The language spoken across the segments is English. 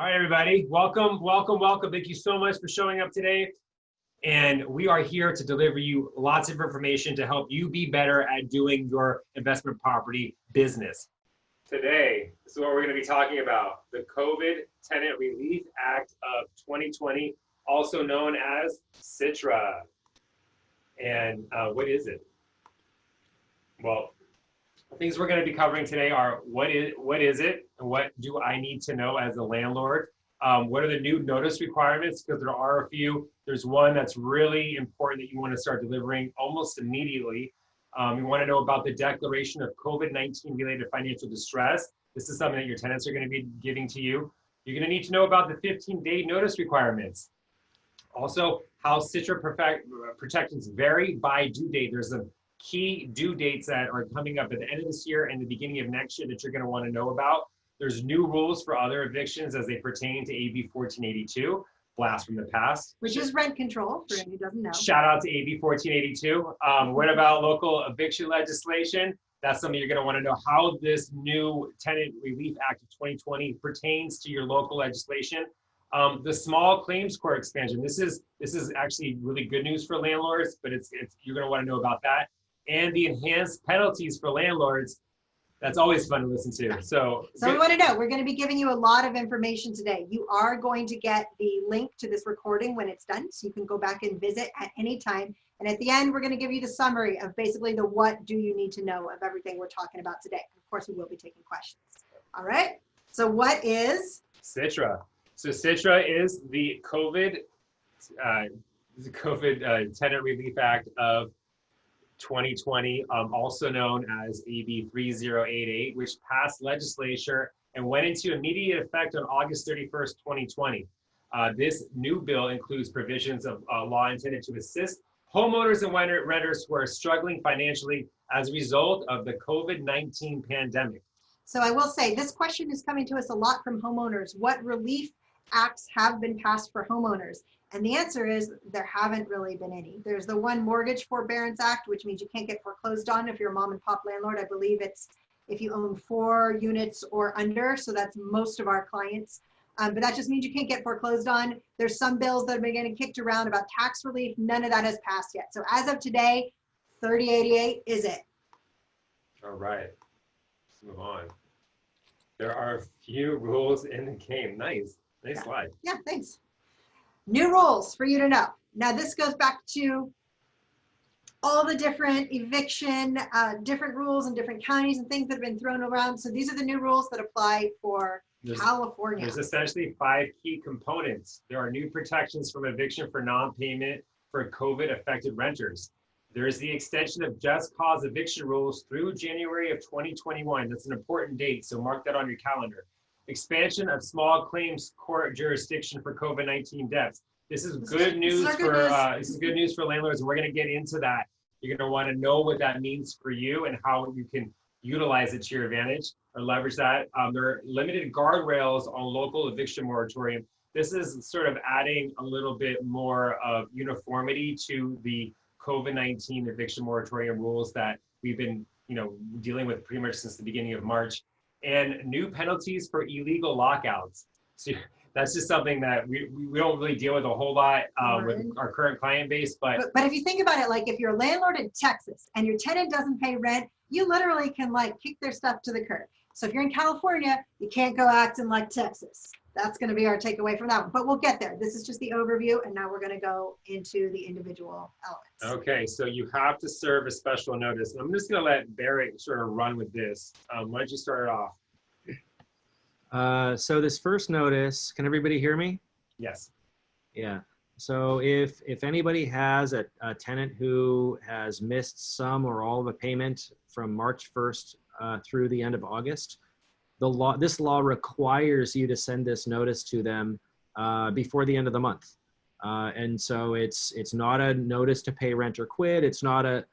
right, everybody. Welcome, welcome, welcome. Thank you so much for showing up today. And we are here to deliver you lots of information to help you be better at doing your investment property business. Today, this is what we're going to be talking about. The COVID Tenant Relief Act of 2020, also known as CITRA. And what is it? Well, the things we're going to be covering today are what is it, and what do I need to know as a landlord? What are the new notice requirements? Because there are a few. There's one that's really important that you want to start delivering almost immediately. You want to know about the declaration of COVID-19 related financial distress. This is something that your tenants are going to be giving to you. You're going to need to know about the 15-day notice requirements. Also, how CITRA protections vary by due date. There's some key due dates that are coming up at the end of this year and the beginning of next year that you're going to want to know about. There's new rules for other evictions as they pertain to AB 1482, blast from the past. Which is rent control, for anyone who doesn't know. Shout out to AB 1482. What about local eviction legislation? That's something you're going to want to know, how this new Tenant Relief Act of 2020 pertains to your local legislation. The small claims court expansion. This is actually really good news for landlords, but you're going to want to know about that. And the enhanced penalties for landlords. That's always fun to listen to. So we want to know, we're going to be giving you a lot of information today. You are going to get the link to this recording when it's done, so you can go back and visit at any time. And at the end, we're going to give you the summary of basically the what do you need to know of everything we're talking about today. Of course, we will be taking questions. All right. So what is CITRA? So CITRA is the COVID Tenant Relief Act of 2020, also known as AB 3088, which passed legislature and went into immediate effect on August 31st, 2020. This new bill includes provisions of law intended to assist homeowners and renters who are struggling financially as a result of the COVID-19 pandemic. So I will say this question is coming to us a lot from homeowners. What relief acts have been passed for homeowners? And the answer is there haven't really been any. There's the one Mortgage Forbearance Act, which means you can't get foreclosed on if you're a mom and pop landlord. I believe it's if you own 4 units or under. So that's most of our clients. But that just means you can't get foreclosed on. There's some bills that have been getting kicked around about tax relief. None of that has passed yet. So as of today, 3088 is it. All right, let's move on. There are a few rules in the game. Nice slide. Yeah, thanks. New rules for you to know. Now this goes back to all the different eviction, different rules in different counties and things that have been thrown around. So these are the new rules that apply for California. There's essentially 5 key components. There are new protections from eviction for non-payment for COVID-affected renters. There is the extension of just cause eviction rules through January of 2021. That's an important date, so mark that on your calendar. Expansion of small claims court jurisdiction for COVID-19 deaths. This is good news for landlords, and we're going to get into that. You're going to want to know what that means for you and how you can utilize it to your advantage or leverage that. There are limited guardrails on local eviction moratorium. This is sort of adding a little bit more of uniformity to the COVID-19 eviction moratorium rules that we've been, dealing with pretty much since the beginning of March. And new penalties for illegal lockouts. So that's just something that we don't really deal with a whole lot with our current client base. But if you think about it, like if you're a landlord in Texas and your tenant doesn't pay rent, you literally can kick their stuff to the curb. So if you're in California, you can't go acting like Texas. That's going to be our takeaway from that one. But we'll get there. This is just the overview, and now we're going to go into the individual elements. Okay, so you have to serve a special notice. And I'm just going to let Barrett sort of run with this. Why don't you start it off? So this first notice, can everybody hear me? Yes. Yeah. So if anybody has a tenant who has missed some or all of a payment from March 1st through the end of August, this law requires you to send this notice to them before the end of the month. And so it's not a notice to pay rent or quit. It's not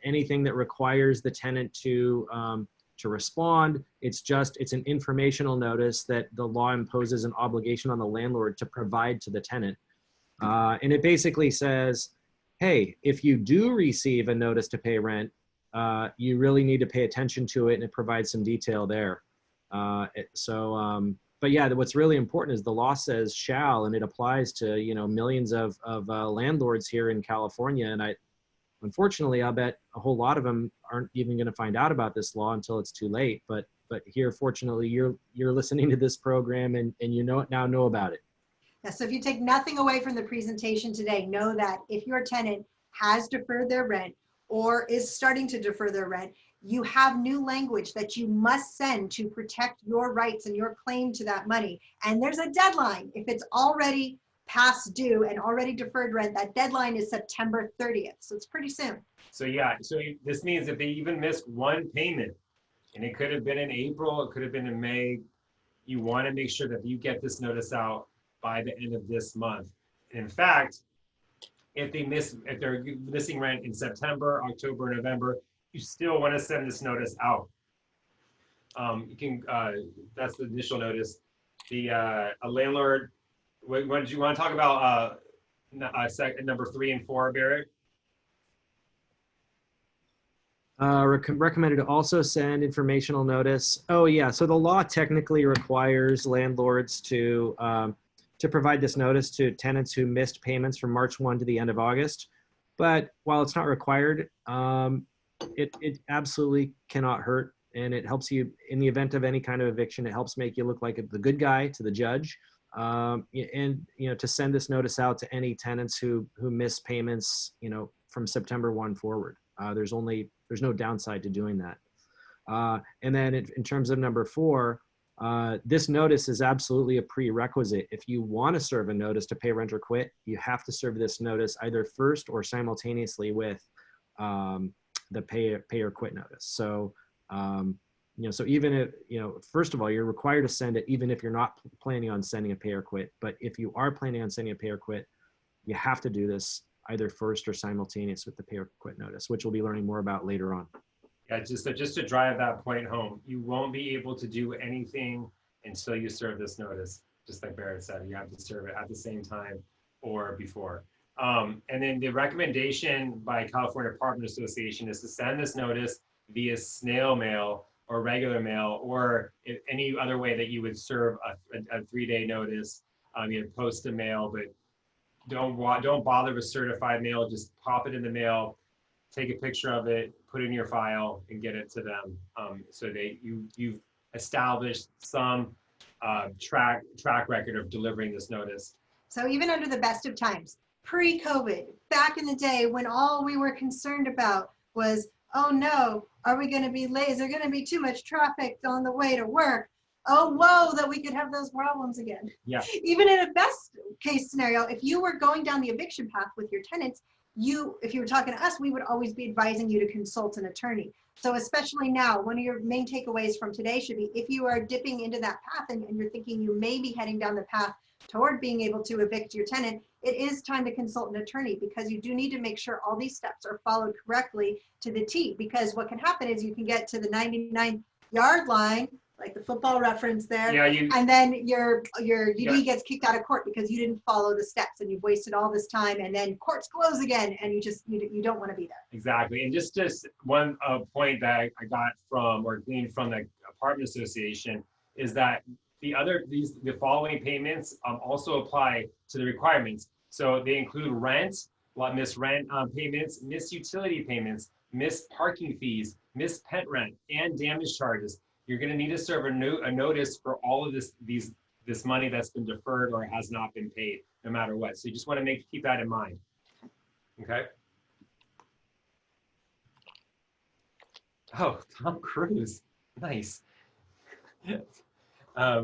anything that requires the tenant to respond. It's an informational notice that the law imposes an obligation on the landlord to provide to the tenant. And it basically says, hey, if you do receive a notice to pay rent, you really need to pay attention to it, and it provides some detail there. But but yeah, what's really important is the law says shall, and it applies to, you know, millions of landlords here in California. And unfortunately, I'll bet a whole lot of them aren't even going to find out about this law until it's too late. But here, fortunately, you're listening to this program, and you know about it. Yeah, so if you take nothing away from the presentation today, know that if your tenant has deferred their rent or is starting to defer their rent, you have new language that you must send to protect your rights and your claim to that money. And there's a deadline. If it's already past due and already deferred rent, that deadline is September 30th. So it's pretty soon. So yeah, this means if they even missed one payment, and it could have been in April, it could have been in May, you want to make sure that you get this notice out by the end of this month. And in fact, if they're missing rent in September, October, November, you still want to send this notice out. You can, that's the initial notice. A landlord, what did you want to talk about number 3 and 4, Barrett? Recommended to also send informational notice. Oh yeah, so the law technically requires landlords to provide this notice to tenants who missed payments from March 1 to the end of August. But while it's not required, it absolutely cannot hurt, and it helps you in the event of any kind of eviction. It helps make you look like the good guy to the judge, and you know, to send this notice out to any tenants who miss payments, you know, from September 1 forward. There's no downside to doing that. And then in terms of number 4, this notice is absolutely a prerequisite. If you want to serve a notice to pay rent or quit, you have to serve this notice either first or simultaneously with the pay or quit notice. So, you know, so even if, you know, first of all, you're required to send it even if you're not planning on sending a pay or quit. But if you are planning on sending a pay or quit, you have to do this either first or simultaneous with the pay or quit notice, which we'll be learning more about later on. Yeah, just to drive that point home, you won't be able to do anything until you serve this notice. Just like Barrett said, you have to serve it at the same time or before. And then the recommendation by California Apartment Association is to send this notice via snail mail or regular mail, or any other way that you would serve a 3-day notice. You post a mail, but don't bother with certified mail. Just pop it in the mail, take a picture of it, put it in your file, and get it to them. So you've established some track record of delivering this notice. So even under the best of times, pre-COVID, back in the day when all we were concerned about was, oh no, are we going to be late? Is there going to be too much traffic on the way to work? Oh, whoa, that we could have those problems again. Yeah. Even in a best case scenario, if you were going down the eviction path with your tenants, if you were talking to us, we would always be advising you to consult an attorney. So especially now, one of your main takeaways from today should be, if you are dipping into that path and you're thinking you may be heading down the path toward being able to evict your tenant, it is time to consult an attorney, because you do need to make sure all these steps are followed correctly to the T. Because what can happen is you can get to the 99-yard line, like the football reference there, Yeah, and then your UD gets kicked out of court because you didn't follow the steps, and you've wasted all this time, and then courts close again, and you don't want to be there. Exactly. And just one point that I got from or gleaned from the apartment association is that the following payments also apply to the requirements. So they include rent, missed rent payments, missed utility payments, missed parking fees, missed pet rent, and damage charges. You're going to need to serve a notice for all of this money that's been deferred or has not been paid, no matter what. So you just want to keep that in mind. Okay. Oh, Tom Cruise, nice. I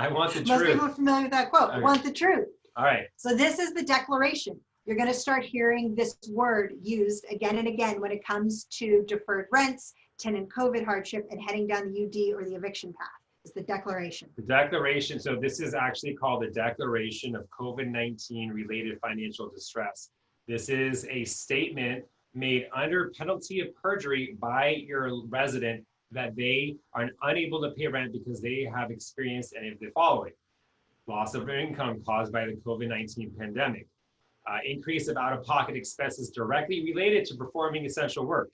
want the truth. Most people are familiar with that quote. Okay. Want the truth. All right. So this is the declaration. You're going to start hearing this word used again and again when it comes to deferred rents, tenant COVID hardship, and heading down the UD or the eviction path. Is the declaration. The declaration, so this is actually called the Declaration of COVID-19 Related Financial Distress. This is a statement made under penalty of perjury by your resident that they are unable to pay rent because they have experienced any of the following: loss of income caused by the COVID-19 pandemic, increase of out-of-pocket expenses directly related to performing essential work,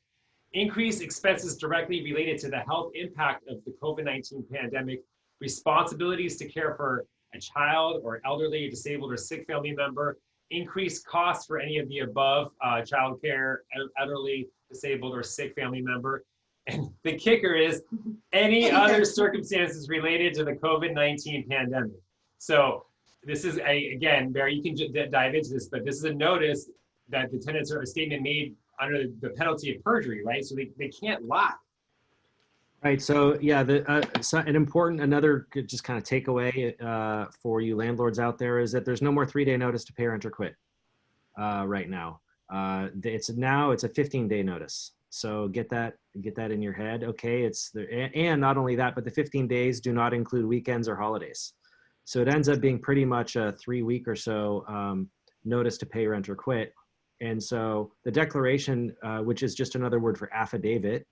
increased expenses directly related to the health impact of the COVID-19 pandemic, responsibilities to care for a child or elderly, disabled, or sick family member, increased costs for any of the above, child care, elderly, disabled, or sick family member. And the kicker is any other circumstances related to the COVID-19 pandemic. So this is again, Barry, you can dive into this, but this is a notice that the tenants are a statement made under the penalty of perjury, right? So they can't lie. Right. So yeah, another just kind of takeaway for you landlords out there is that there's no more 3-day notice to pay rent or quit right now. It's a 15-day notice. So get that in your head. Okay. And not only that, but the 15 days do not include weekends or holidays. So it ends up being pretty much a 3-week or so notice to pay rent or quit. And so the declaration, which is just another word for affidavit,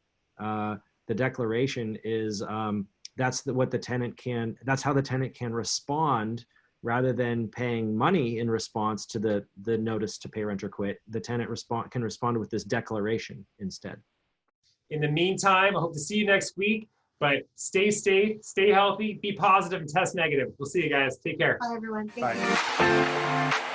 the declaration is that's how the tenant can respond rather than paying money in response to the notice to pay rent or quit. The tenant can respond with this declaration instead. In the meantime, I hope to see you next week, but stay safe, stay healthy, be positive, and test negative. We'll see you guys. Take care. Bye, everyone. Bye.